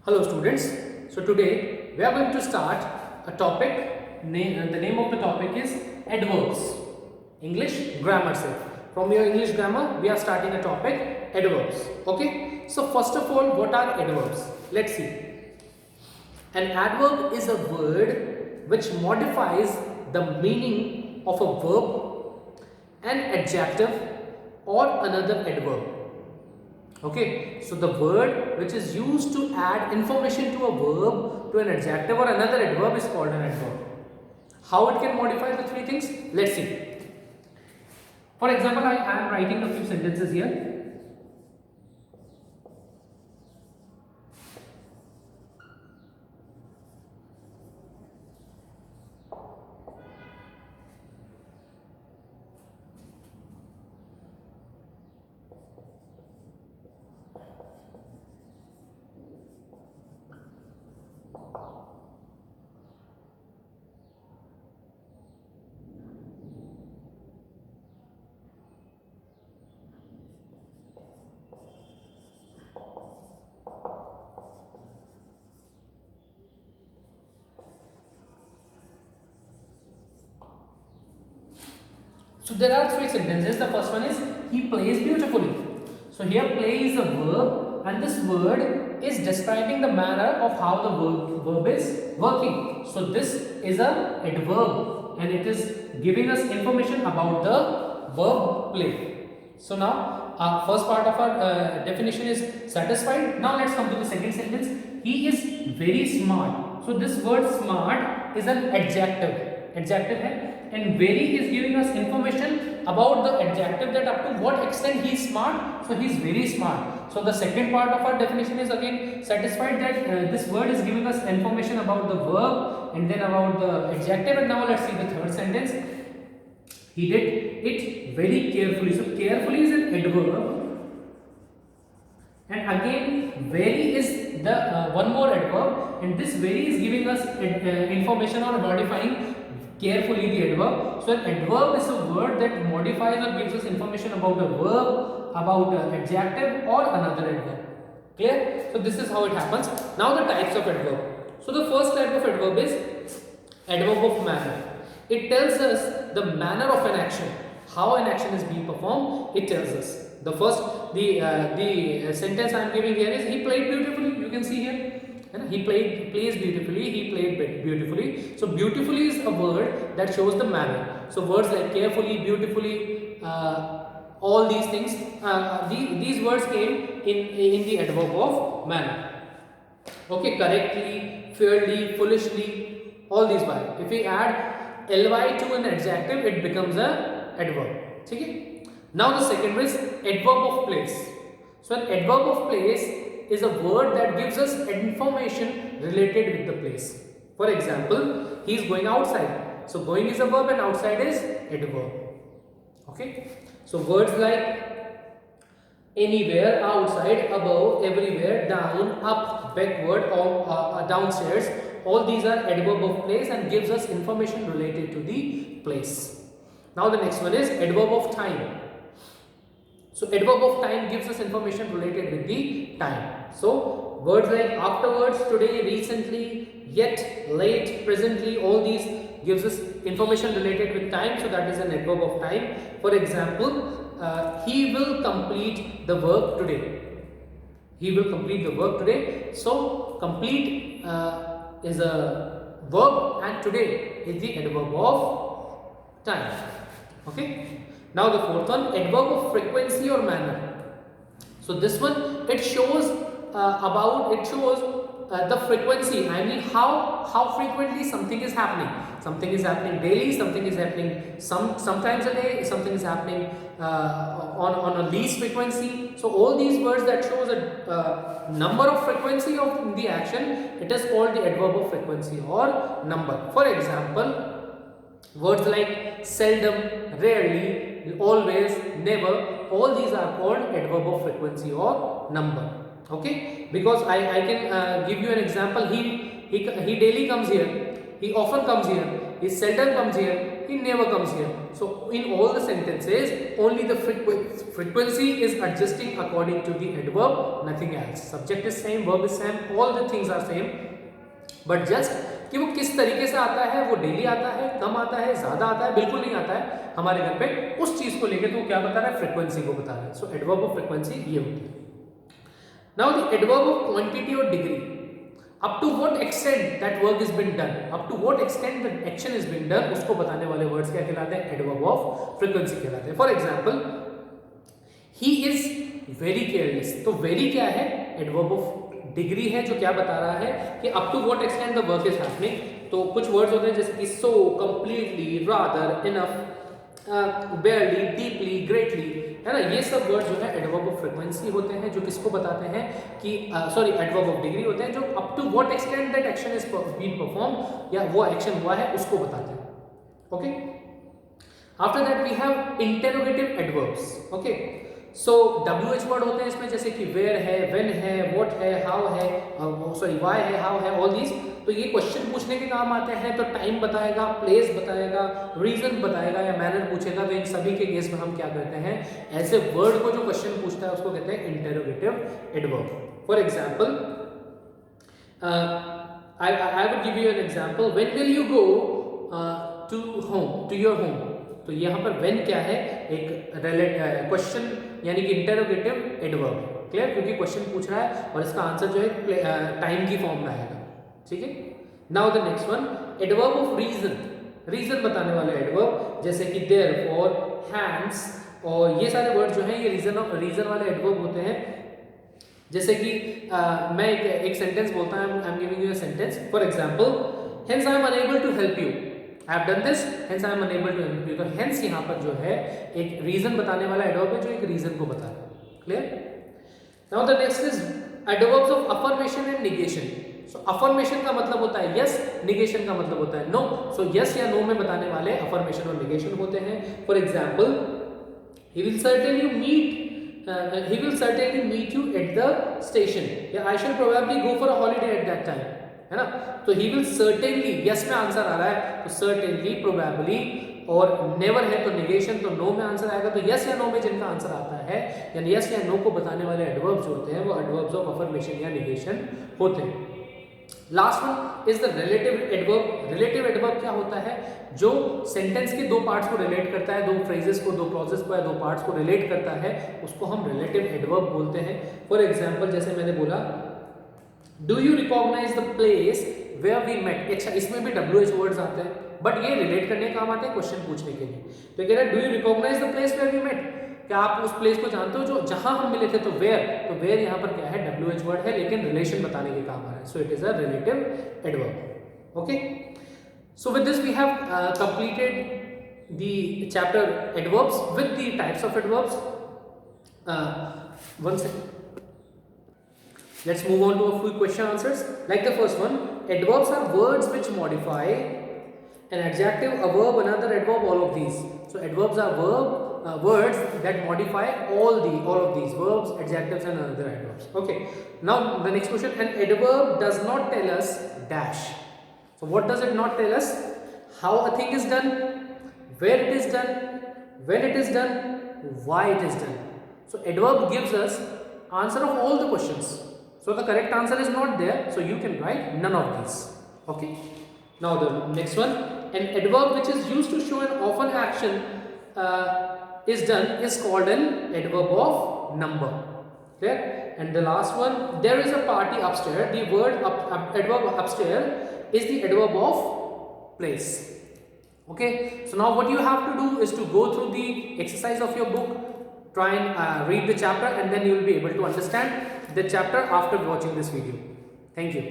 Hello students, so today we are going to start a topic, the name of the topic is adverbs, English grammar set. From your English grammar, we are starting a topic, adverbs, okay. So first of all, what are adverbs? Let's see. An adverb is a word which modifies the meaning of a verb, an adjective or another adverb. Okay, so the word which is used to add information to a verb, to an adjective or another adverb is called an adverb. How it can modify the three things? Let's see. For example, I am writing a few sentences here. So there are three sentences. The first one is he plays beautifully. So here play is a verb and this word is describing the manner of how the verb is working. So this is a adverb and it is giving us information about the verb play. So now our first part of our definition is satisfied. Now let's come to the second sentence. He is very smart. So this word smart is an adjective hai, and very is giving us information about the adjective, that up to what extent he is smart. So he is very smart. So the second part of our definition is again satisfied, that this word is giving us information about the verb and then about the adjective. And now let's see the third sentence. He did it very carefully. So carefully is an adverb, and again very is the one more adverb, and this very is giving us information or modifying carefully the adverb. So an adverb is a word that modifies or gives us information about a verb, about an adjective or another adverb. Clear? So this is how it happens. Now the types of adverb. So the first type of adverb is adverb of manner. It tells us the manner of an action, how an action is being performed. It tells us. The first, the sentence I am giving here is he played beautifully. You can see here. He plays beautifully, he played beautifully. So beautifully is a word that shows the manner. So words like carefully, beautifully, all these things, these words came in the adverb of manner. Okay, correctly, fairly, foolishly, all these by. If we add ly to an adjective, it becomes a adverb. Okay? Now the second is adverb of place. So an adverb of place is a word that gives us information related with the place. For example, he is going outside. So going is a verb and outside is adverb. Okay. So words like anywhere, outside, above, everywhere, down, up, backward, or downstairs. All these are adverb of place and gives us information related to the place. Now the next one is adverb of time. So adverb of time gives us information related with the time. So words like afterwards, today, recently, yet, late, presently, all these gives us information related with time. So that is an adverb of time. For example, he will complete the work today. He will complete the work today. So complete is a verb and today is the adverb of time. Okay. Now the fourth one, adverb of frequency or manner. So this one, it shows the frequency. I mean how frequently something is happening. Something is happening daily. Something is happening sometimes a day. Something is happening on a least frequency. So all these words that shows a number of frequency of the action, it is called the adverb of frequency or number. For example, words like seldom, rarely, always, never, all these are called adverb of frequency or number. Okay, because I can give you an example. He daily comes here, he often comes here, he seldom comes here, he never comes here. So in all the sentences only the frequency is adjusting according to the adverb, nothing else. Subject is same, verb is same, all the things are same, but just कि वो किस तरीके से आता है, वो daily आता है, कम आता है, ज्यादा आता है, बिल्कुल नहीं आता है हमारे घर पे, उस चीज को लेके तो क्या बता रहा है, फ्रीक्वेंसी को बता रहा है. सो एडवर्ब ऑफ फ्रीक्वेंसी ये होती है. Now the adverb of quantity और degree, up to what extent that work has been done, up to what extent the action has been done, उसको बताने वाले वर्ड्स क्या कहलाते हैं, एडवर्ब ऑफ फ्रीक्वेंसी कहलाते हैं. For example he is very careless, तो very क्या है, एडवर्ब ऑफ डिग्री है जो क्या बता रहा है कि up to what extent the work is happening. तो कुछ वर्ड्स होते हैं जैसे कि so, completely, rather, enough, barely, deeply, greatly, है ना, ये सब वर्ड जो है एडवर्ब ऑफ फ्रीक्वेंसी होते हैं जो किसको बताते हैं कि सॉरी एडवर्ब ऑफ डिग्री होते हैं जो up to what extent that action is been perform या वो एक्शन हुआ है उसको बताते हैं. Okay, after that we have interrogative adverbs. Okay, so WH word होते हैं इसमें जैसे कि वेयर है, व्हेन है, व्हाट है, हाउ है, सॉरी व्हाई है, हाउ है, ऑल दीज. तो ये क्वेश्चन पूछने के काम आते हैं. तो टाइम बताएगा, प्लेस बताएगा, रीजन बताएगा या मैनर पूछेगा. तो इन सभी के केस में हम क्या करते हैं, ऐसे वर्ड को जो क्वेश्चन पूछता है उसको कहते हैं interrogative adverb. For example I would give you an example, when will you go to home, to your home. तो यहाँ पर व्हेन क्या है, एक क्वेश्चन यानी कि इंटरोगेटिव एडवर्ब. क्लियर, क्योंकि क्वेश्चन पूछ रहा है और इसका आंसर जो है टाइम की फॉर्म में आएगा. ठीक है. Now the next one, adverb of reason, reason बताने वाला एडवर्ब जैसे कि देयरफॉर, हैंस, और ये सारे वर्ड जो हैं ये रीजन वाले एडवर्ब होते हैं. जैसे कि मैं एक सेंटेंस बोलता हूं, I am giving you a sentence. For example, hence I am unable to help you, I have done this, hence I am unable to help you. तो हेंस यहाँ पर जो है एक रीजन बताने वाला एडवर्ब है जो एक रीजन को बता रहा है. Clear. Now the next is adverbs of affirmation and negation. So affirmation का मतलब होता है यस, निगेशन का मतलब होता है नो. सो यस या नो में बताने वाले अफर्मेशन और निगेशन होते हैं. For example, he will certainly meet you at the station, या I shall probably go for a holiday at that time, है ना. तो he will certainly, yes में आंसर आ रहा है तो certainly, probably, और never है तो negation, तो no में आंसर आएगा. तो yes या no में जिनका आंसर आता है यानी yes या no को बताने वाले एडवर्ब्स होते हैं वो एडवर्ब्स ऑफ अफर्मेशन या निगेशन होते हैं. Last one is the relative adverb. Relative adverb क्या होता है, जो सेंटेंस के दो पार्ट्स को रिलेट करता है, दो फ्रेजेस को, दो क्लॉजेस को या दो पार्ट्स को रिलेट करता है, उसको हम रिलेटिव एडवर्ब बोलते हैं. फॉर एग्जांपल जैसे मैंने बोला, do you recognise the place where we met. अच्छा, इसमें भी WH वर्ड्स आते हैं बट ये रिलेट करने का काम आते हैं क्वेश्चन पूछने के लिए. तो कह रहा है do you recognise the place where we met, क्या आप उस प्लेस को जानते हो जो जहां हम मिले थे. तो वेयर यहाँ पर क्या है, WH वर्ड है लेकिन रिलेशन बताने के काम आ रहा है. So it is a relative adverb. Okay, so with this we have completed the chapter adverbs with the types of adverbs. One second, let's move on to a few question answers. Like the first one, adverbs are words which modify an adjective, a verb, another adverb, all of these. So adverbs are words that modify all of these verbs, adjectives and other adverbs. Okay, now the next question, an adverb does not tell us dash. So what does it not tell us? How a thing is done, where it is done, when it is done, why it is done. So adverb gives us answer of all the questions. So the correct answer is not there, so you can write none of these. Okay, now the next one, an adverb which is used to show an often action is done is called an adverb of number. Clear. And the last one, there is a party upstairs. The word adverb upstairs is the adverb of place. Okay, so now what you have to do is to go through the exercise of your book, try and read the chapter, and then you will be able to understand the chapter after watching this video. Thank you.